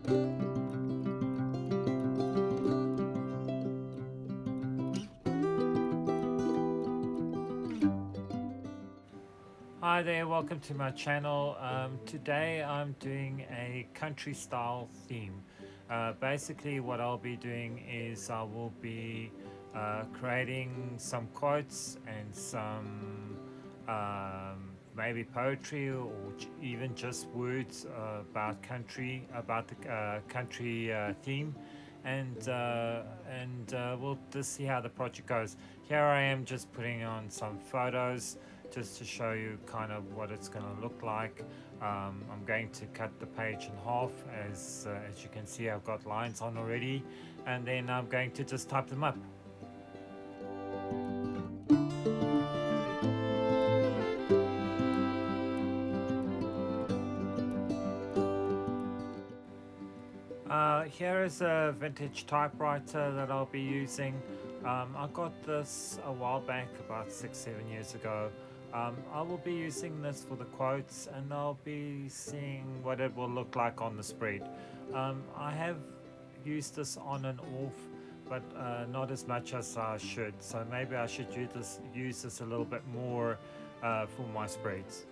Hi there, welcome to my channel. Today I'm doing a country style theme. Basically what I'll be doing is I will be creating some quotes and some maybe poetry or even just words about country, about the country theme, and we'll just see how the project goes. Here I am just putting on some photos just to show you kind of what it's going to look like. I'm going to cut the page in half, as you can see I've got lines on already, and then I'm going to just type them up. Here is a vintage typewriter that I'll be using. I got this a while back, about 6-7 years ago. I will be using this for the quotes, and I'll be seeing what it will look like on the spread. I have used this on and off, but not as much as I should, so maybe I should use this a little bit more for my spreads.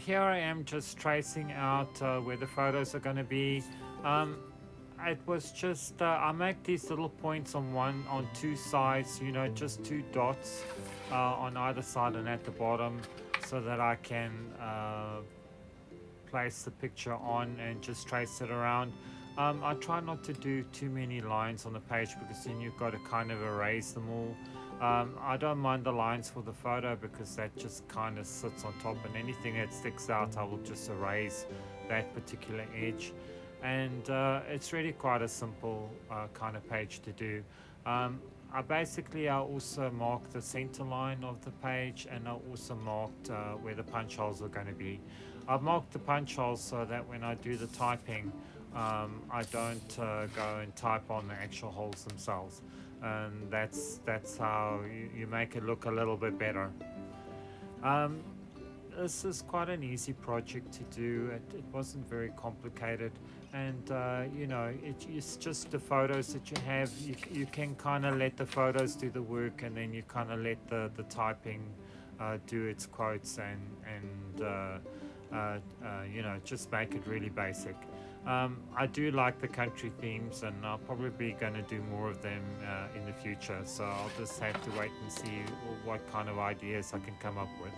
Here I am just tracing out where the photos are going to be. It was just I make these little points on two sides, you know, just two dots on either side and at the bottom, so that I can place the picture on and just trace it around. I try not to do too many lines on the page, because then you've got to kind of erase them all. I don't mind the lines for the photo, because that just kind of sits on top, and anything that sticks out I will just erase that particular edge. And it's really quite a simple kind of page to do. I also marked the center line of the page, and I also marked where the punch holes are going to be. I've marked the punch holes so that when I do the typing, I don't go and type on the actual holes themselves, and that's how you make it look a little bit better. This is quite an easy project to do. It wasn't very complicated, and you know, it's just the photos that you have. You can kind of let the photos do the work, and then you kind of let the typing do its quotes, and you know, just make it really basic. I do like the country themes, and I'll probably be going to do more of them in the future, so I'll just have to wait and see what kind of ideas I can come up with.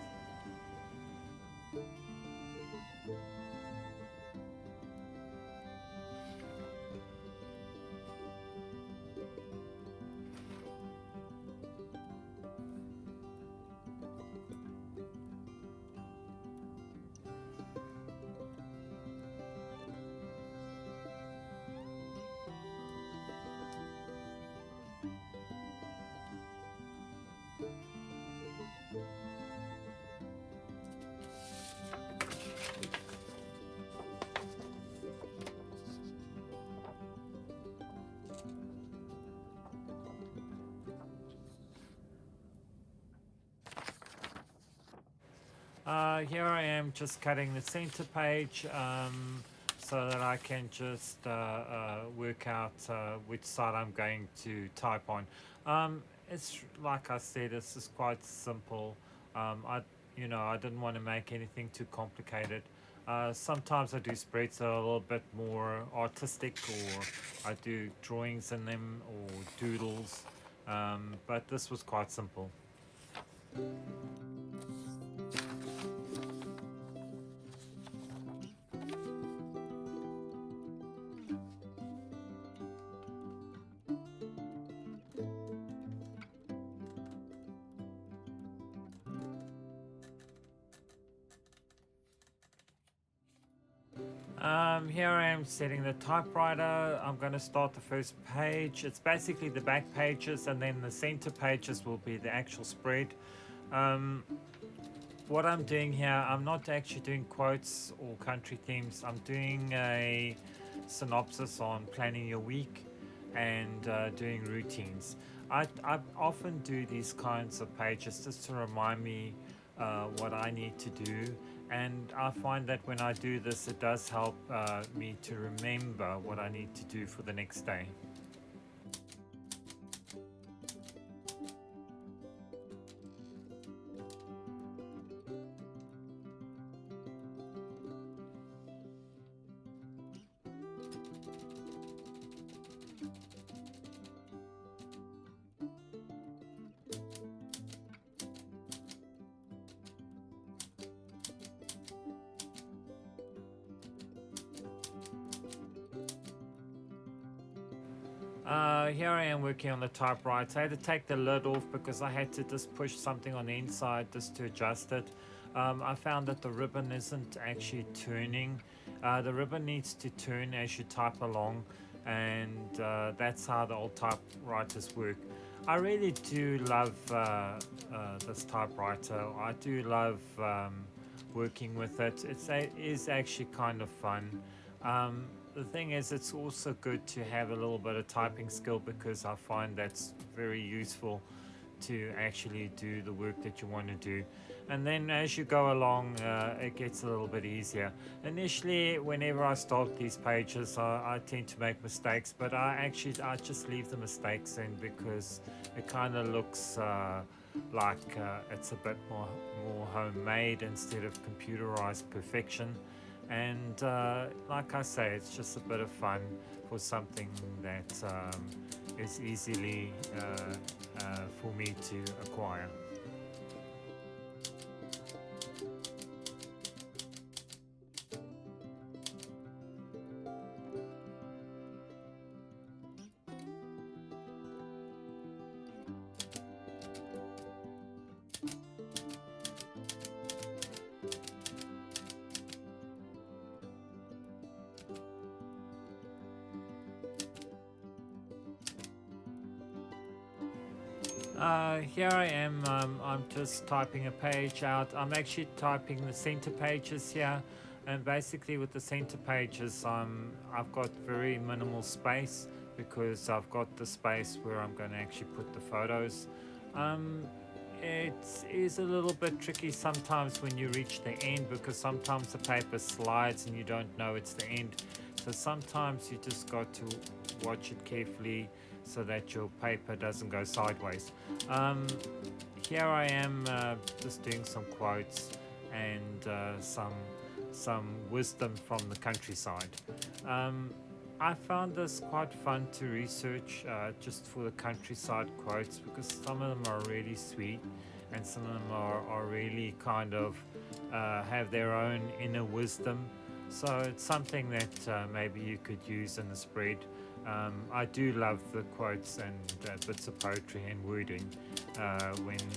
Here I am just cutting the center page, so that I can just work out which side I'm going to type on. It's like I said, this is quite simple. I didn't want to make anything too complicated. Sometimes I do spreads that are a little bit more artistic, or I do drawings in them, or doodles, but this was quite simple. Here I am setting the typewriter. I'm going to start the first page. It's basically the back pages, and then the center pages will be the actual spread. Um, what I'm doing here, I'm not actually doing quotes or country themes. I'm doing a synopsis on planning your week and doing routines. I often do these kinds of pages just to remind me what I need to do. And I find that when I do this, it does help me to remember what I need to do for the next day. Here I am working on the typewriter. I had to take the lid off because I had to just push something on the inside just to adjust it. I found that the ribbon isn't actually turning. The ribbon needs to turn as you type along, and that's how the old typewriters work. I really do love this typewriter. I do love working with it. It is actually kind of fun. The thing is, it's also good to have a little bit of typing skill because I find that's very useful to actually do the work that you want to do. And then as you go along, it gets a little bit easier. Initially, whenever I start these pages, I tend to make mistakes, but I just leave the mistakes in because it kind of looks like it's a bit more homemade instead of computerized perfection. And like I say, it's just a bit of fun for something that is easily for me to acquire. Here I am, I'm just typing a page out. I'm actually typing the center pages here, and basically with the center pages I've got very minimal space because I've got the space where I'm going to actually put the photos. Um, it is a little bit tricky sometimes when you reach the end because sometimes the paper slides and you don't know it's the end. So sometimes you just got to watch it carefully so that your paper doesn't go sideways. Um, Here I am just doing some quotes and some wisdom from the countryside. Um, I found this quite fun to research just for the countryside quotes because some of them are really sweet and some of them are really kind of have their own inner wisdom. So it's something that maybe you could use in the spread. I do love the quotes and bits of poetry and wording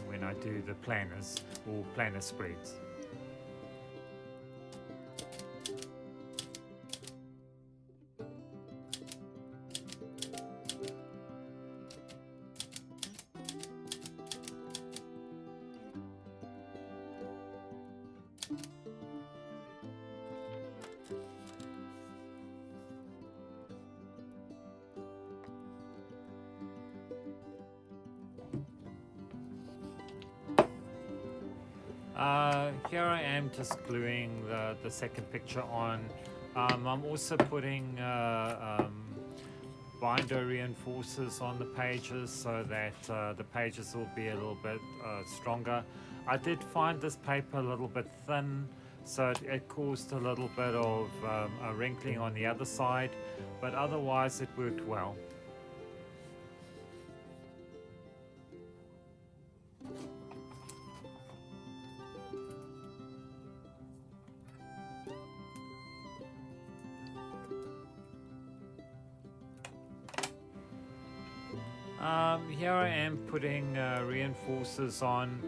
when I do the planners or planner spreads. Here I am just gluing the second picture on. I'm also putting binder reinforcers on the pages so that the pages will be a little bit stronger. I did find this paper a little bit thin, so it caused a little bit of a wrinkling on the other side, but otherwise it worked well. Here I am putting reinforcers on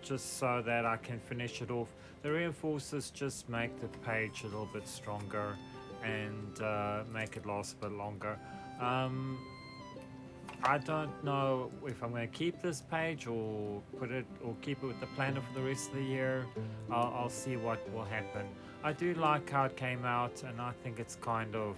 just so that I can finish it off. The reinforcers just make the page a little bit stronger and make it last a bit longer. I don't know if I'm going to keep this page or put it or keep it with the planner for the rest of the year. I'll see what will happen. I do like how it came out, and I think it's kind of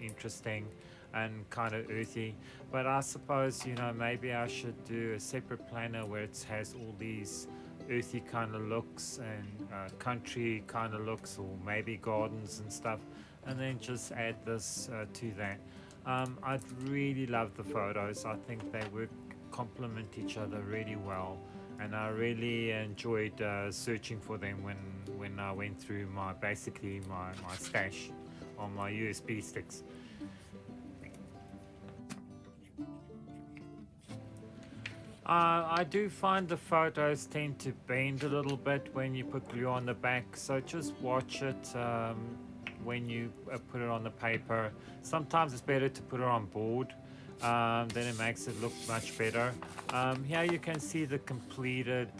interesting and kind of earthy. But I suppose, maybe I should do a separate planner where it has all these earthy kind of looks and country kind of looks, or maybe gardens and stuff, and then just add this to that. I'd really love the photos. I think they would complement each other really well, and I really enjoyed searching for them when I went through my stash on my USB sticks. I do find the photos tend to bend a little bit when you put glue on the back, so just watch it when you put it on the paper. Sometimes it's better to put it on board, then it makes it look much better. Here you can see the completed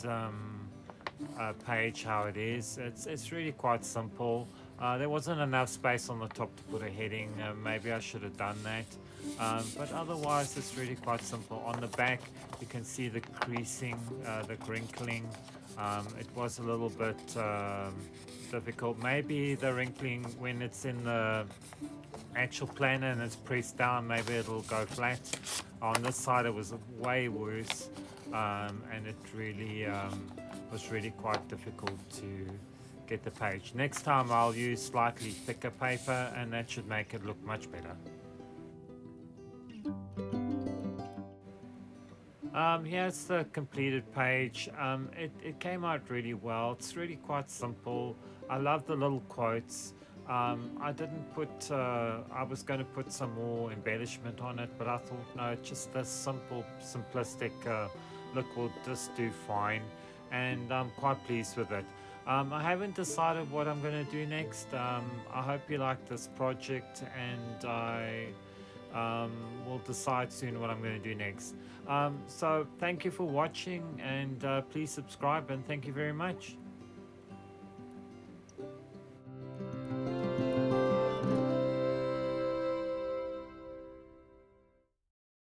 page, how it is. It's really quite simple. There wasn't enough space on the top to put a heading. Maybe I should have done that. But otherwise, it's really quite simple. On the back, you can see the creasing, the crinkling. It was a little bit difficult. Maybe the wrinkling, when it's in the actual planner and it's pressed down, maybe it'll go flat. On this side, it was way worse, and it really was really quite difficult to get the page. Next time I'll use slightly thicker paper, and that should make it look much better. Here's the completed page. It came out really well. It's really quite simple. I love the little quotes. I didn't put, I was going to put some more embellishment on it, but I thought, no, just this simple, simplistic look will just do fine. And I'm quite pleased with it. I haven't decided what I'm going to do next. I hope you like this project, and I will decide soon what I'm going to do next. So thank you for watching, and please subscribe, and thank you very much.